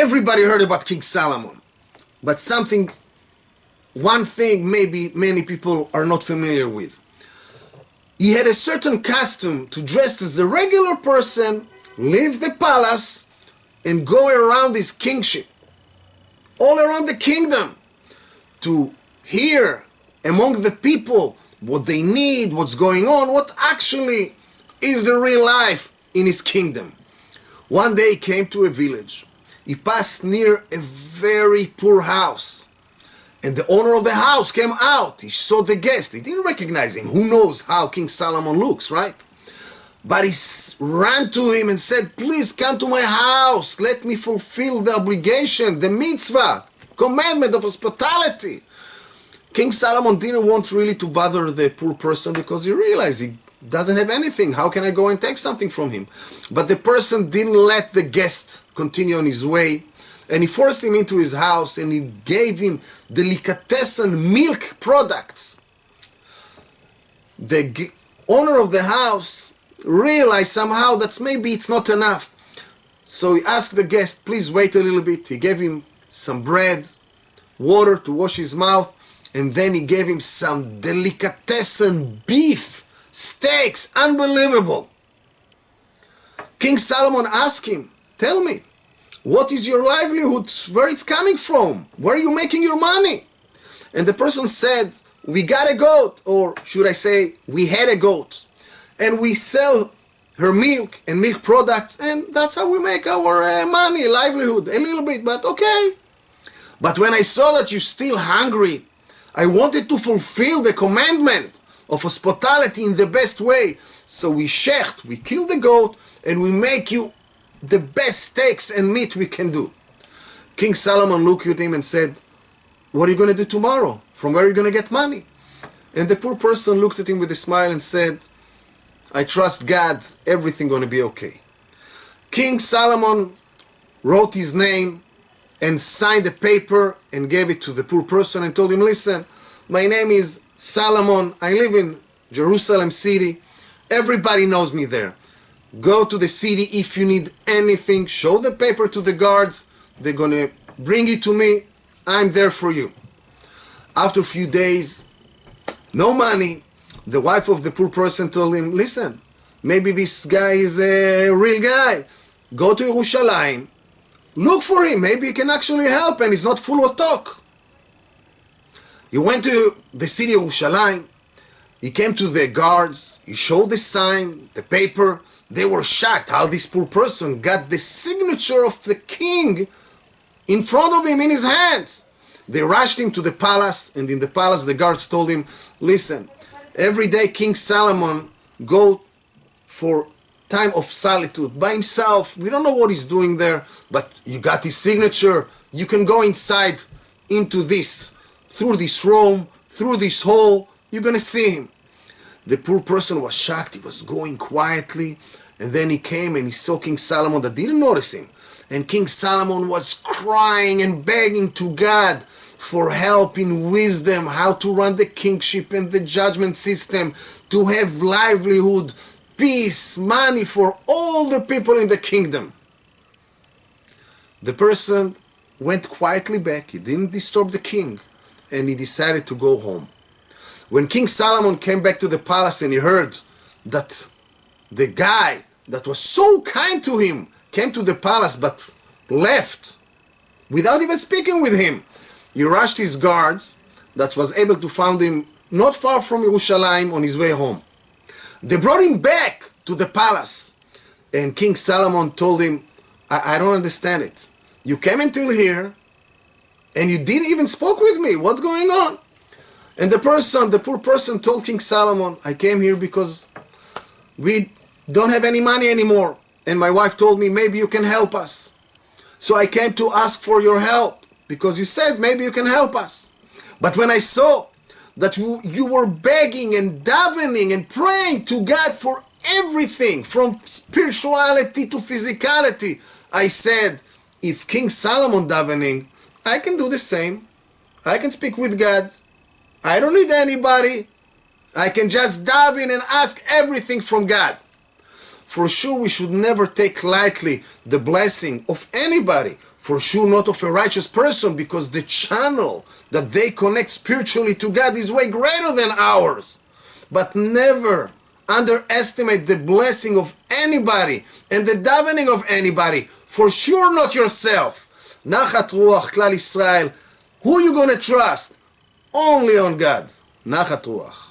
Everybody heard about King Solomon, but one thing maybe many people are not familiar with. He had a certain custom to dress as a regular person, leave the palace, and go around his kingship, all around the kingdom, to hear among the people what they need, what's going on, what actually is the real life in his kingdom. One day he came to a village. He passed near a very poor house. And the owner of the house came out. He saw the guest. He didn't recognize him. Who knows how King Solomon looks, right? But he ran to him and said, please come to my house. Let me fulfill the obligation, the mitzvah, commandment of hospitality. King Solomon didn't want really to bother the poor person because he realized he doesn't have anything. How can I go and take something from him? But the person didn't let the guest continue on his way. And he forced him into his house and he gave him delicatessen milk products. The owner of the house realized somehow that maybe it's not enough. So he asked the guest, please wait a little bit. He gave him some bread, water to wash his mouth, and then he gave him some delicatessen beef, steaks, unbelievable. King Solomon asked him, tell me, what is your livelihood? Where it's coming from? Where are you making your money? And the person said, we got a goat, or should I say, we had a goat. And we sell her milk and milk products, and that's how we make our money, livelihood, a little bit, but okay. But when I saw that you're still hungry, I wanted to fulfill the commandment of hospitality in the best way. So we shecht, we kill the goat, and we make you the best steaks and meat we can do. King Solomon looked at him and said, what are you going to do tomorrow? From where are you going to get money? And the poor person looked at him with a smile and said, I trust God, everything going to be okay. King Solomon wrote his name and signed a paper and gave it to the poor person and told him, listen, my name is Solomon. I live in Jerusalem city. Everybody knows me there. Go to the city if you need anything. Show the paper to the guards. They're going to bring it to me. I'm there for you. After a few days, no money. The wife of the poor person told him, listen, maybe this guy is a real guy. Go to Yerushalayim. Look for him. Maybe he can actually help and he's not full of talk. He went to the city of Yerushalayim. He came to the guards. He showed the sign, the paper. They were shocked how this poor person got the signature of the king in front of him in his hands. They rushed him to the palace, and in the palace the guards told him, listen, every day King Solomon go for time of solitude by himself. We don't know what he's doing there, but you got his signature. You can go inside into this, through this room, through this hall. You're going to see him. The poor person was shocked. He was going quietly. And then he came and he saw King Solomon that didn't notice him. And King Solomon was crying and begging to God for help in wisdom, how to run the kingship and the judgment system, to have livelihood, peace, money for all the people in the kingdom. The person went quietly back. He didn't disturb the king. And he decided to go home. When King Solomon came back to the palace and he heard that the guy that was so kind to him came to the palace but left without even speaking with him, he rushed his guards that was able to find him not far from Yerushalayim on his way home. They brought him back to the palace, and King Solomon told him, I don't understand it. You came until here and you didn't even spoke with me. What's going on? And the poor person told King Solomon, I came here because we don't have any money anymore. And my wife told me, maybe you can help us. So I came to ask for your help because you said maybe you can help us. But when I saw that you were begging and davening and praying to God for everything, from spirituality to physicality, I said, if King Solomon davening, I can do the same. I can speak with God. I don't need anybody. I can just dive in and ask everything from God. For sure we should never take lightly the blessing of anybody, for sure not of a righteous person, because the channel that they connect spiritually to God is way greater than ours. But never underestimate the blessing of anybody and the davening of anybody, for sure not yourself. Nachat Ruach, Klal Israel, who you gonna trust? Only on God. Nachat Ruach.